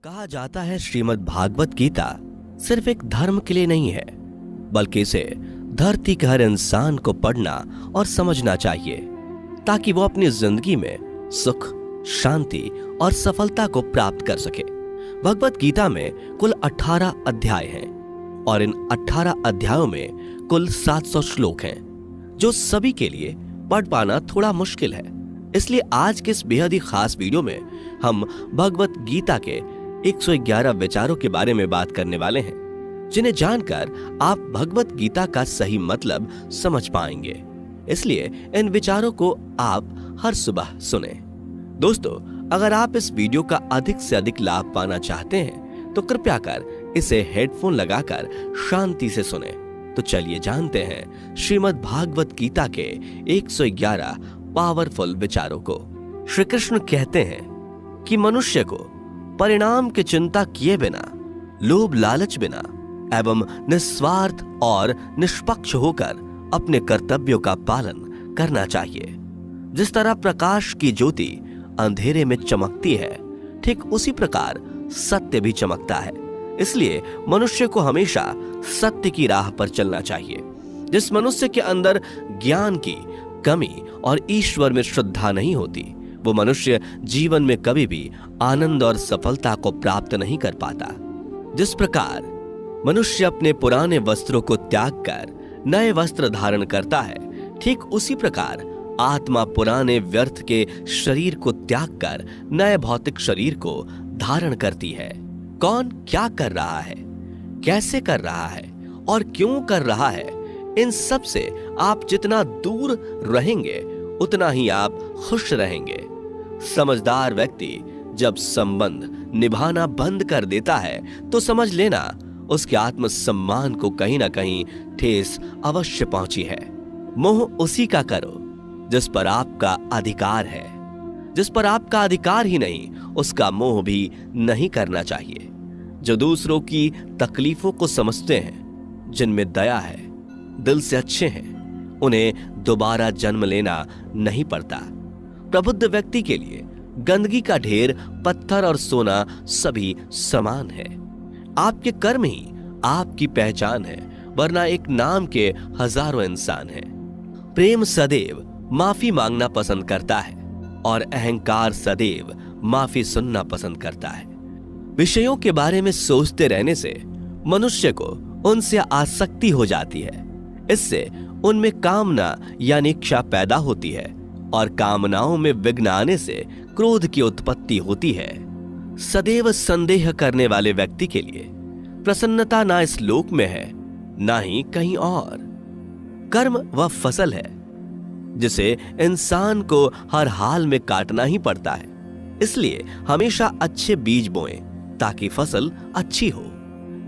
कहा जाता है श्रीमद् भागवत गीता सिर्फ एक धर्म के लिए नहीं है, बल्कि इसे धरती के हर इंसान को पढ़ना और समझना चाहिए ताकि वो अपनी जिंदगी में सुख, शांति और सफलता को प्राप्त कर सके। भगवत गीता में कुल 18 अध्याय हैं और इन 18 अध्यायों में कुल 700 श्लोक हैं, जो सभी के लिए पढ़ पाना थोड़ा मुश्किल है। इसलिए आज के इस बेहद ही खास वीडियो में हम भगवत गीता के 111 विचारों के बारे में बात करने वाले हैं, जिन्हें जानकर आप भगवत गीता का सही मतलब समझ पाएंगे। इसलिए इन विचारों को आप हर सुबह सुने। दोस्तों, अगर आप इस वीडियो का अधिक से अधिक लाभ पाना चाहते हैं तो कृपया कर इसे हेडफोन लगाकर शांति से सुने। तो चलिए जानते हैं श्रीमद् भागवत गीता के 111 पावरफुल विचारों को। श्री कृष्ण कहते हैं कि मनुष्य को परिणाम की चिंता किए बिना, लोभ लालच बिना एवं निस्वार्थ और निष्पक्ष होकर अपने कर्तव्यों का पालन करना चाहिए। जिस तरह प्रकाश की ज्योति अंधेरे में चमकती है, ठीक उसी प्रकार सत्य भी चमकता है। इसलिए मनुष्य को हमेशा सत्य की राह पर चलना चाहिए। जिस मनुष्य के अंदर ज्ञान की कमी और ईश्वर में श्रद्धा नहीं होती, वो मनुष्य जीवन में कभी भी आनंद और सफलता को प्राप्त नहीं कर पाता। जिस प्रकार मनुष्य अपने पुराने वस्त्रों को त्याग कर नए वस्त्र धारण करता है, ठीक उसी प्रकार आत्मा पुराने व्यर्थ के शरीर को त्याग कर नए भौतिक शरीर को धारण करती है। कौन क्या कर रहा है, कैसे कर रहा है और क्यों कर रहा है, इन सब से आप जितना दूर रहेंगे उतना ही आप खुश रहेंगे। समझदार व्यक्ति जब संबंध निभाना बंद कर देता है तो समझ लेना उसके आत्मसम्मान को कहीं ना कहीं ठेस अवश्य पहुंची है। मोह उसी का करो जिस पर आपका अधिकार है। जिस पर आपका अधिकार ही नहीं, उसका मोह भी नहीं करना चाहिए। जो दूसरों की तकलीफों को समझते हैं, जिनमें दया है, दिल से अच्छे हैं, उन्हें दोबारा जन्म लेना नहीं पड़ता। प्रबुद्ध व्यक्ति के लिए गंदगी का ढेर, पत्थर और सोना सभी समान है। आपके कर्म ही आपकी पहचान है, वरना एक नाम के हजारों इंसान हैं। प्रेम सदैव माफी मांगना पसंद करता है और अहंकार सदैव माफी सुनना पसंद करता है। विषयों के बारे में सोचते रहने से मनुष्य को उनसे आसक्ति हो जाती है। इससे उनमें कामना यानी इच्छा पैदा होती है और कामनाओं में विघ्न आने से क्रोध की उत्पत्ति होती है। सदैव संदेह करने वाले व्यक्ति के लिए प्रसन्नता ना इस लोक में है, ना ही कहीं और। कर्म वह फसल है जिसे इंसान को हर हाल में काटना ही पड़ता है। इसलिए हमेशा अच्छे बीज बोएं ताकि फसल अच्छी हो।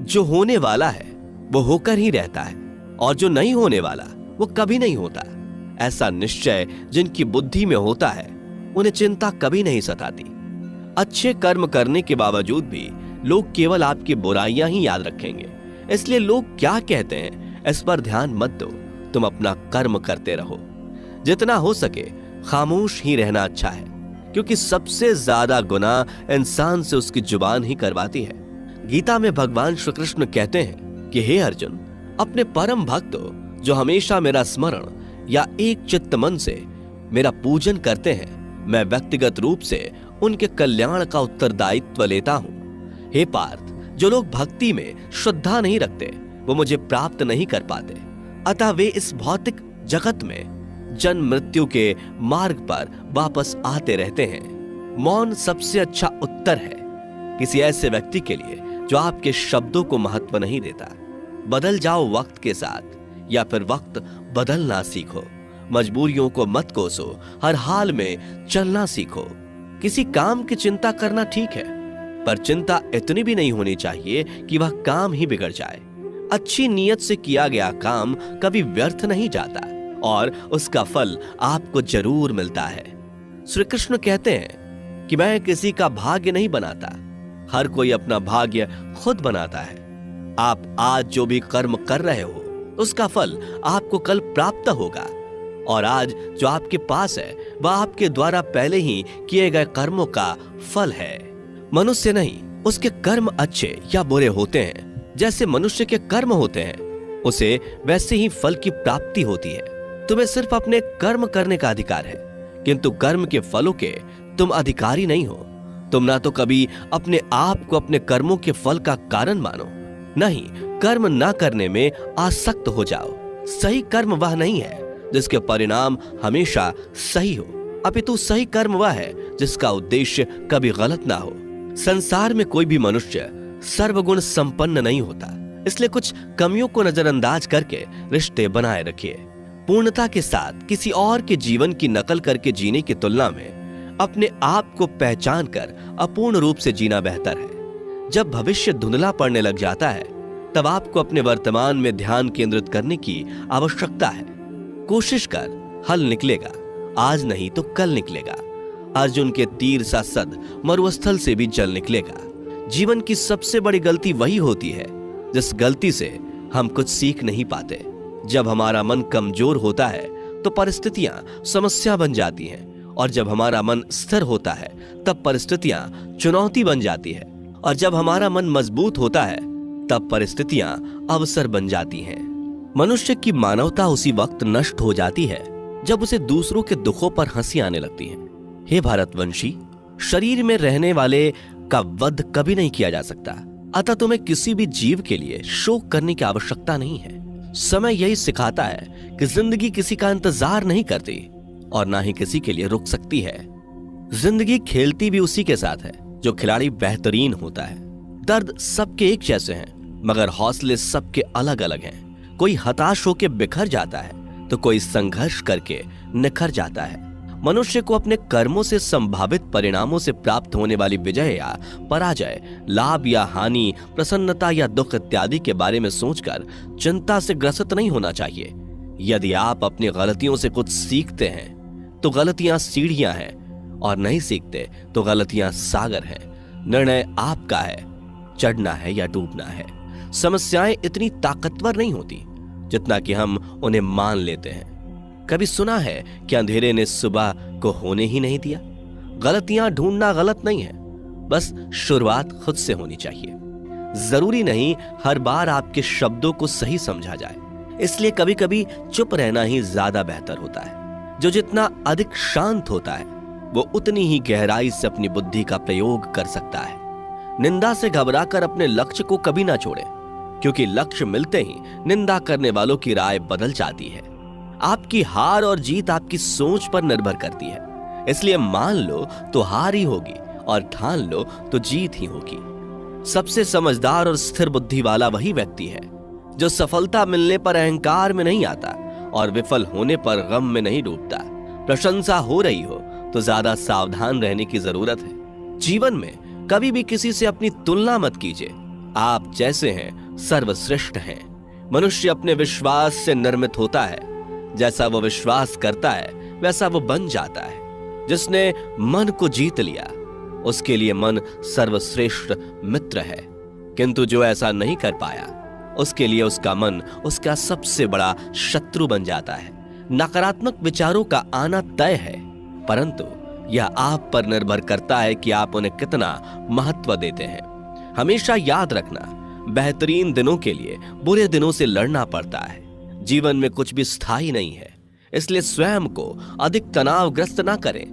जो होने वाला है वो होकर ही रहता है और जो नहीं होने वाला वो कभी नहीं होता। ऐसा निश्चय जिनकी बुद्धि में होता है, उन्हें चिंता कभी नहीं सताती। अच्छे कर्म करने के बावजूद भी लोग केवल आपकी बुराइयां ही याद रखेंगे। इसलिए लोग क्या कहते हैं इस पर ध्यान मत दो, तुम अपना कर्म करते रहो। जितना हो सके खामोश ही रहना अच्छा है, क्योंकि सबसे ज्यादा गुनाह इंसान से उसकी जुबान ही करवाती है। गीता में भगवान श्री कृष्ण कहते हैं कि हे अर्जुन, अपने परम भक्तों जो हमेशा मेरा स्मरण या एक चित्त मन से मेरा पूजन करते हैं, मैं व्यक्तिगत रूप से उनके कल्याण का उत्तरदायित्व लेता हूं। हे पार्थ, जो लोग भक्ति में श्रद्धा नहीं रखते वो मुझे प्राप्त नहीं कर पाते। अतः वे इस भौतिक जगत में जन्म मृत्यु के मार्ग पर वापस आते रहते हैं। मौन सबसे अच्छा उत्तर है किसी ऐसे व्यक्ति के लिए जो आपके शब्दों को महत्व नहीं देता। बदल जाओ वक्त के साथ, या फिर वक्त बदलना सीखो। मजबूरियों को मत कोसो, हर हाल में चलना सीखो। किसी काम की चिंता करना ठीक है, पर चिंता इतनी भी नहीं होनी चाहिए कि वह काम ही बिगड़ जाए। अच्छी नीयत से किया गया काम कभी व्यर्थ नहीं जाता और उसका फल आपको जरूर मिलता है। श्री कृष्ण कहते हैं कि मैं किसी का भाग्य नहीं बनाता, हर कोई अपना भाग्य खुद बनाता है। आप आज जो भी कर्म कर रहे हो उसका फल आपको कल प्राप्त होगा, और आज जो आपके पास है वह आपके द्वारा पहले ही किए गए कर्मों का फल है। मनुष्य नहीं उसके कर्म अच्छे या बुरे होते हैं, जैसे मनुष्य के कर्म होते हैं, उसे वैसे ही फल की प्राप्ति होती है। तुम्हें सिर्फ अपने कर्म करने का अधिकार है, किंतु कर्म के फलों के तुम अधिकारी नहीं हो। तुम ना तो कभी अपने आप को अपने कर्मों के फल का कारण मानो, नहीं कर्म ना करने में आसक्त हो जाओ। सही कर्म वह नहीं है जिसके परिणाम हमेशा सही हो, अपितु सही कर्म वह है जिसका उद्देश्य कभी गलत ना हो। संसार में कोई भी मनुष्य सर्वगुण संपन्न नहीं होता, इसलिए कुछ कमियों को नजरअंदाज करके रिश्ते बनाए रखिए। पूर्णता के साथ किसी और के जीवन की नकल करके जीने की तुलना में अपने आप को पहचान कर अपूर्ण रूप से जीना बेहतर है। जब भविष्य धुंधला पड़ने लग जाता है, तब आपको अपने वर्तमान में ध्यान केंद्रित करने की आवश्यकता है। कोशिश कर, हल निकलेगा, आज नहीं तो कल निकलेगा। अर्जुन के तीर सा सद मरुस्थल से भी जल निकलेगा। जीवन की सबसे बड़ी गलती वही होती है जिस गलती से हम कुछ सीख नहीं पाते। जब हमारा मन कमजोर होता है तो परिस्थितियां समस्या बन जाती हैं, और जब हमारा मन स्थिर होता है तब परिस्थितियां चुनौती बन जाती है, और जब हमारा मन मजबूत होता है तब परिस्थितियां अवसर बन जाती हैं। मनुष्य की मानवता उसी वक्त नष्ट हो जाती है जब उसे दूसरों के दुखों पर हंसी आने लगती है। हे भारतवंशी, शरीर में रहने वाले का वध कभी नहीं किया जा सकता, अतः तुम्हें किसी भी जीव के लिए शोक करने की आवश्यकता नहीं है। समय यही सिखाता है कि जिंदगी किसी का इंतजार नहीं करती और ना ही किसी के लिए रुक सकती है। जिंदगी खेलती भी उसी के साथ है जो खिलाड़ी बेहतरीन होता है। दर्द सबके एक जैसे हैं, मगर हौसले सबके अलग अलग हैं। कोई हताश होकर बिखर जाता है तो कोई संघर्ष करके निखर जाता है। मनुष्य को अपने कर्मों से संभावित परिणामों से प्राप्त होने वाली विजय या पराजय, लाभ या हानि, प्रसन्नता या दुख इत्यादि के बारे में सोचकर चिंता से ग्रसित नहीं होना चाहिए। यदि आप अपनी गलतियों से कुछ सीखते हैं तो गलतियां सीढ़ियां हैं, और नहीं सीखते तो गलतियां सागर हैं। निर्णय आपका है, चढ़ना है या डूबना है। समस्याएं इतनी ताकतवर नहीं होती जितना कि हम उन्हें मान लेते हैं। कभी सुना है कि अंधेरे ने सुबह को होने ही नहीं दिया? गलतियां ढूंढना गलत नहीं है, बस शुरुआत खुद से होनी चाहिए। जरूरी नहीं हर बार आपके शब्दों को सही समझा जाए, इसलिए कभी कभी चुप रहना ही ज्यादा बेहतर होता है। जो जितना अधिक शांत होता है वो उतनी ही गहराई से अपनी बुद्धि का प्रयोग कर सकता है। निंदा से घबराकर अपने लक्ष्य को कभी ना छोड़े, क्योंकि लक्ष्य मिलते ही निंदा करने वालों की राय बदल जाती है। आपकी हार और जीत आपकी सोच पर निर्भर करती है, इसलिए मान लो तो हार ही होगी और ठान लो तो जीत ही होगी। सबसे समझदार और स्थिर बुद्धि वाला वही व्यक्ति है जो सफलता मिलने पर अहंकार में नहीं आता और विफल होने पर गम में नहीं डूबता। प्रशंसा हो रही हो तो ज्यादा सावधान रहने की जरूरत है। जीवन में कभी भी किसी से अपनी तुलना मत कीजिए। आप जैसे हैं सर्वश्रेष्ठ हैं। मनुष्य अपने विश्वास से निर्मित होता है। जैसा वो विश्वास करता है वैसा वो बन जाता है। जिसने मन को जीत लिया उसके लिए मन सर्वश्रेष्ठ मित्र है, किंतु जो ऐसा नहीं कर पाया उसके लिए उसका मन उसका सबसे बड़ा शत्रु बन जाता है। नकारात्मक विचारों का आना तय है, परंतु यह आप पर निर्भर करता है कि आप उन्हें कितना महत्व देते हैं। हमेशा याद रखना, बेहतरीन दिनों के लिए बुरे दिनों से लड़ना पड़ता है। जीवन में कुछ भी स्थायी नहीं है, इसलिए स्वयं को अधिक तनावग्रस्त ना करें,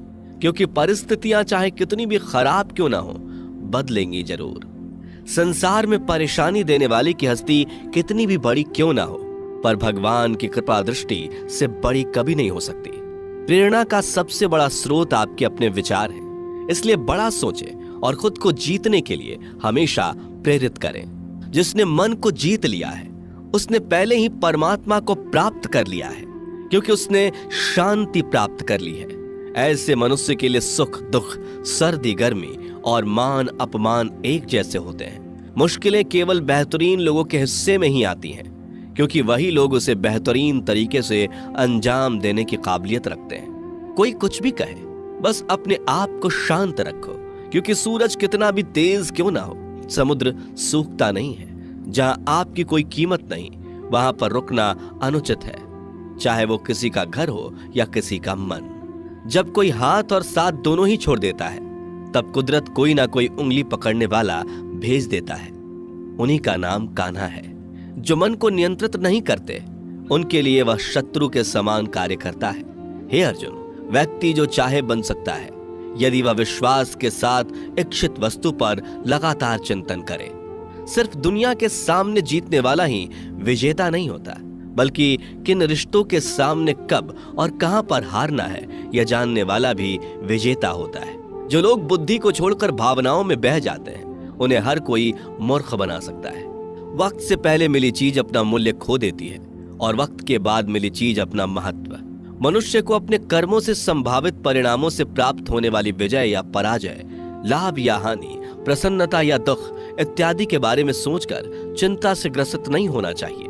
क्योंकि परिस्थितियां चाहे कितनी भी खराब क्यों ना हो, बदलेंगी जरूर। संसार में परेशानी देने वाली की हस्ती कितनी भी बड़ी क्यों ना हो, पर भगवान की कृपा दृष्टि से बड़ी कभी नहीं हो सकती। प्रेरणा का सबसे बड़ा स्रोत आपके अपने विचार हैं, इसलिए बड़ा सोचें और खुद को जीतने के लिए हमेशा प्रेरित करें। जिसने मन को जीत लिया है उसने पहले ही परमात्मा को प्राप्त कर लिया है, क्योंकि उसने शांति प्राप्त कर ली है। ऐसे मनुष्य के लिए सुख दुख, सर्दी गर्मी और मान अपमान एक जैसे होते हैं। मुश्किलें केवल बेहतरीन लोगों के हिस्से में ही आती हैं, क्योंकि वही लोग उसे बेहतरीन तरीके से अंजाम देने की काबिलियत रखते हैं। कोई कुछ भी कहे, बस अपने आप को शांत रखो, क्योंकि सूरज कितना भी तेज क्यों ना हो, समुद्र सूखता नहीं है। जहां आपकी कोई कीमत नहीं, वहां पर रुकना अनुचित है, चाहे वो किसी का घर हो या किसी का मन। जब कोई हाथ और साथ दोनों ही छोड़ देता है तब कुदरत कोई ना कोई उंगली पकड़ने वाला भेज देता है। उन्हीं का नाम कान्हा है। जो मन को नियंत्रित नहीं करते, उनके लिए वह शत्रु के समान कार्य करता है। हे अर्जुन, व्यक्ति जो चाहे बन सकता है यदि वह विश्वास के साथ इच्छित वस्तु पर लगातार चिंतन करे। सिर्फ दुनिया के सामने जीतने वाला ही विजेता नहीं होता, बल्कि किन रिश्तों के सामने कब और कहां पर हारना है यह जानने वाला भी विजेता होता है। जो लोग बुद्धि को छोड़कर भावनाओं में बह जाते हैं, उन्हें हर कोई मूर्ख बना सकता है। वक्त से पहले मिली चीज अपना मूल्य खो देती है और वक्त के बाद मिली चीज अपना महत्व। मनुष्य को अपने कर्मों से संभावित परिणामों से प्राप्त होने वाली विजय या पराजय, लाभ या हानि, प्रसन्नता या दुख इत्यादि के बारे में सोचकर चिंता से ग्रसित नहीं होना चाहिए।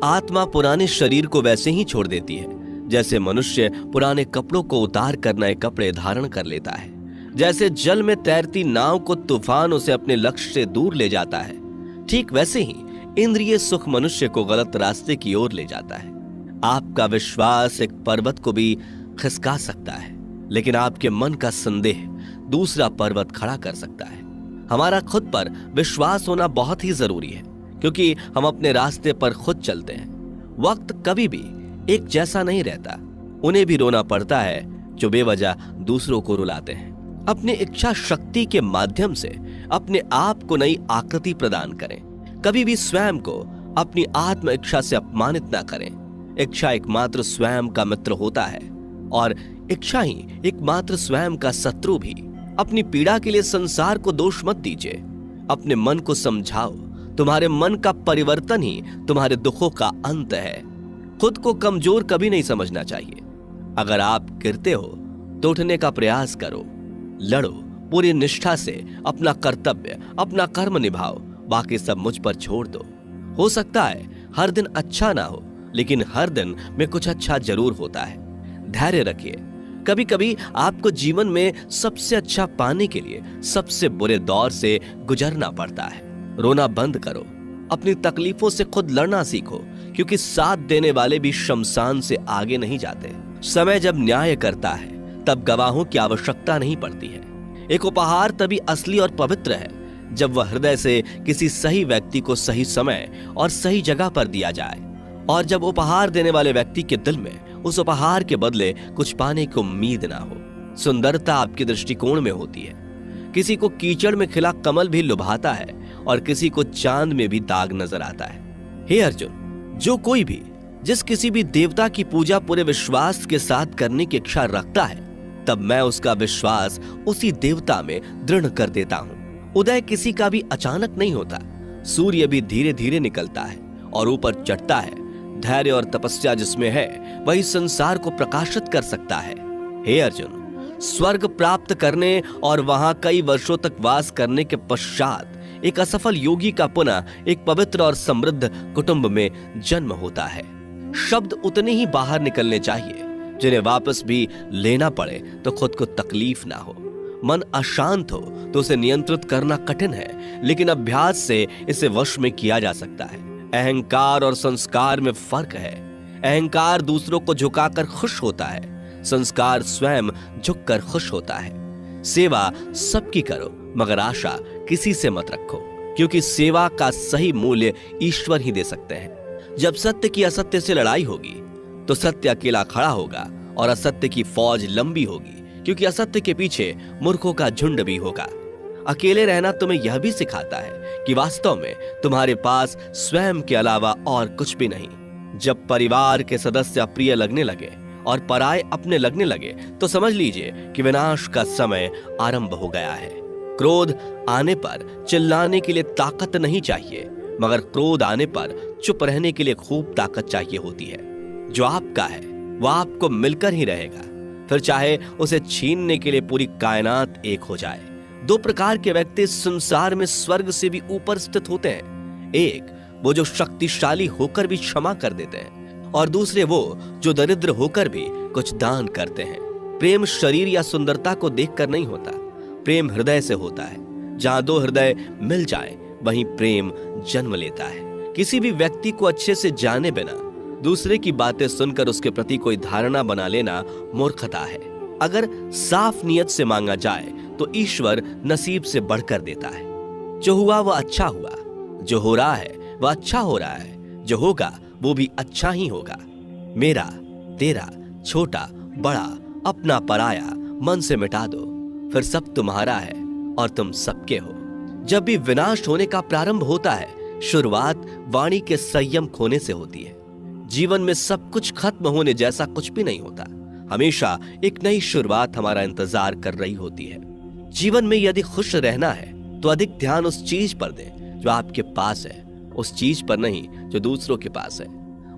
आत्मा पुराने शरीर को वैसे ही छोड़ देती है जैसे मनुष्य पुराने कपड़ों को उतार कर नए कपड़े धारण कर लेता है। जैसे जल में तैरती नाव को तूफान उसे अपने लक्ष्य से दूर ले जाता है, ठीक वैसे ही इंद्रिय सुख मनुष्य को गलत रास्ते की ओर ले जाता है। आपका विश्वास एक पर्वत को भी खिसका सकता है, लेकिन आपके मन का संदेह दूसरा पर्वत खड़ा कर सकता है। हमारा खुद पर विश्वास होना बहुत ही जरूरी है, क्योंकि हम अपने रास्ते पर खुद चलते हैं। वक्त कभी भी एक जैसा नहीं रहता। उन्हें भी रोना पड़ता है जो बेवजह दूसरों को रुलाते हैं। अपनी इच्छा शक्ति के माध्यम से अपने आप को नई आकृति प्रदान करें। कभी भी स्वयं को अपनी आत्म इच्छा से अपमानित ना करें। इच्छा एकमात्र स्वयं का मित्र होता है और इच्छा ही एकमात्र स्वयं का शत्रु भी। अपनी पीड़ा के लिए संसार को दोष मत दीजिए, अपने मन को समझाओ। तुम्हारे मन का परिवर्तन ही तुम्हारे दुखों का अंत है। खुद को कमजोर कभी नहीं समझना चाहिए। अगर आप गिरते हो तो उठने का प्रयास करो, लड़ो, पूरी निष्ठा से अपना कर्तव्य, अपना कर्म निभाओ, बाकी सब मुझ पर छोड़ दो। हो सकता है हर दिन अच्छा ना हो, लेकिन हर दिन में कुछ अच्छा जरूर होता है। धैर्य रखिए। कभी कभी आपको जीवन में सबसे अच्छा पाने के लिए सबसे बुरे दौर से गुजरना पड़ता है। रोना बंद करो, अपनी तकलीफों से खुद लड़ना सीखो, क्योंकि साथ देने वाले भी शमशान से आगे नहीं जाते। समय जब न्याय करता है तब गवाहों की आवश्यकता नहीं पड़ती है। एक उपहार तभी असली और पवित्र है जब वह हृदय से किसी सही व्यक्ति को सही समय और सही जगह पर दिया जाए, और जब उपहार देने वाले व्यक्ति के दिल में उस उपहार के बदले कुछ पाने की उम्मीद ना हो। सुंदरता आपके दृष्टिकोण में होती है। किसी को कीचड़ में खिला कमल भी लुभाता है और किसी को चांद में भी दाग नजर आता है। हे अर्जुन, जो कोई भी जिस किसी भी देवता की पूजा पूरे विश्वास के साथ करने की इच्छा रखता है, तब मैं उसका विश्वास उसी देवता में दृढ़ कर देता हूँ। उदय किसी का भी अचानक नहीं होता। सूर्य भी धीरे धीरे निकलता है और ऊपर चढ़ता है। धैर्य और तपस्या जिसमें है वही संसार को प्रकाशित कर सकता है। हे अर्जुन, स्वर्ग प्राप्त करने और वहां कई वर्षों तक वास करने के पश्चात एक असफल योगी का पुनः एक पवित्र और समृद्ध कुटुंब में जन्म होता है। शब्द उतने ही बाहर निकलने चाहिए जिन्हें वापस भी लेना पड़े तो खुद को तकलीफ ना हो। मन अशांत हो तो उसे नियंत्रित करना कठिन है, लेकिन अभ्यास से इसे वश में किया जा सकता है। अहंकार और संस्कार में फर्क है। अहंकार दूसरों को झुकाकर खुश होता है, संस्कार स्वयं झुककर खुश होता है। सेवा सबकी करो, मगर आशा किसी से मत रखो, क्योंकि सेवा का सही मूल्य ईश्वर ही दे सकते हैं। जब सत्य की असत्य से लड़ाई होगी तो सत्य अकेला खड़ा होगा और असत्य की फौज लंबी होगी, क्योंकि असत्य के पीछे मूर्खों का झुंड भी होगा। अकेले रहना तुम्हें यह भी सिखाता है कि वास्तव में तुम्हारे पास स्वयं के अलावा और कुछ भी नहीं। जब परिवार के सदस्य अप्रिय लगने लगे और पराये अपने लगने लगे तो समझ लीजिए कि विनाश का समय आरंभ हो गया है। क्रोध आने पर चिल्लाने के लिए ताकत नहीं चाहिए, मगर क्रोध आने पर चुप रहने के लिए खूब ताकत चाहिए होती है। जो आपका है वह आपको मिलकर ही रहेगा, फिर चाहे उसे छीनने के लिए पूरी कायनात एक हो जाए। दो प्रकार के व्यक्ति संसार में स्वर्ग से भी ऊपर स्थित होते हैं। एक वो जो शक्तिशाली होकर भी क्षमा कर देते हैं, और दूसरे वो जो दरिद्र होकर भी कुछ दान करते हैं। प्रेम शरीर या सुंदरता को देखकर नहीं होता, प्रेम हृदय से होता है। जहां दो हृदय मिल जाए वहीं प्रेम जन्म लेता है। किसी भी व्यक्ति को अच्छे से जाने बिना दूसरे की बातें सुनकर उसके प्रति कोई धारणा बना लेना मूर्खता है। अगर साफ नियत से मांगा जाए तो ईश्वर नसीब से बढ़कर देता है। जो हुआ वह अच्छा हुआ, जो हो रहा है वह अच्छा हो रहा है, जो होगा वो भी अच्छा ही होगा। मेरा, तेरा, छोटा, बड़ा, अपना, पराया मन से मिटा दो, फिर सब तुम्हारा है और तुम सबके हो। जब भी विनाश होने का प्रारंभ होता है, शुरुआत वाणी के संयम खोने से होती है। जीवन में सब कुछ खत्म होने जैसा कुछ भी नहीं होता। हमेशा एक नई शुरुआत हमारा इंतजार कर रही होती है। जीवन में यदि खुश रहना है तो अधिक ध्यान उस चीज पर दें जो आपके पास है, उस चीज पर नहीं जो दूसरों के पास है।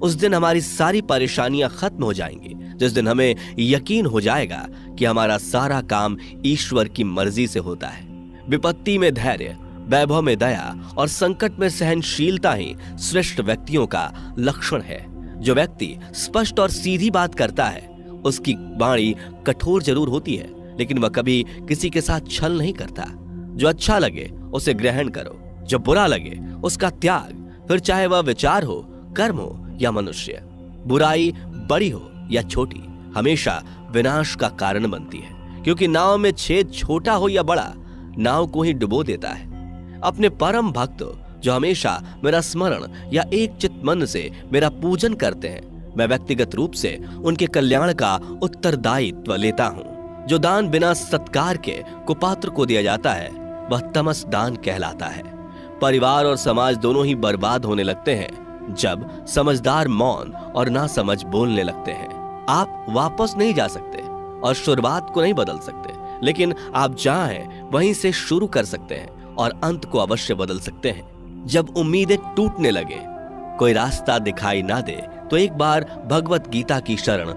उस दिन हमारी सारी परेशानियां खत्म हो जाएंगी, जिस दिन हमें यकीन हो जाएगा कि हमारा सारा काम ईश्वर की मर्जी से होता है। विपत्ति में धैर्य, वैभव में दया और संकट में सहनशीलता ही श्रेष्ठ व्यक्तियों का लक्षण है। जो व्यक्ति स्पष्ट और सीधी बात करता है, उसकी वाणी कठोर जरूर होती है, लेकिन वह कभी किसी के साथ छल नहीं करता। जो अच्छा लगे उसे ग्रहण करो, जो बुरा लगे उसका त्याग, फिर चाहे वह विचार हो, कर्म हो या मनुष्य। बुराई बड़ी हो या छोटी हमेशा विनाश का कारण बनती है, क्योंकि नाव में छेद छोटा हो या बड़ा, नाव को ही डुबो देता है। अपने परम भक्त जो हमेशा मेरा स्मरण या एक चित्त मन से मेरा पूजन करते हैं, मैं व्यक्तिगत रूप से उनके कल्याण का उत्तरदायित्व लेता हूँ। जो दान बिना सत्कार के कुपात्र को दिया जाता है, वह तमस दान कहलाता है। परिवार और समाज दोनों ही बर्बाद होने लगते हैं जब समझदार मौन और नासमझ बोलने लगते हैं। आप वापस नहीं जा सकते और शुरुआत को नहीं बदल सकते, लेकिन आप जहां हैं वहीं से शुरू कर सकते हैं और अंत को अवश्य बदल सकते हैं। जब उम्मीदें टूटने लगे, कोई रास्ता दिखाई ना दे, तो एक बार भगवत गीता की शरण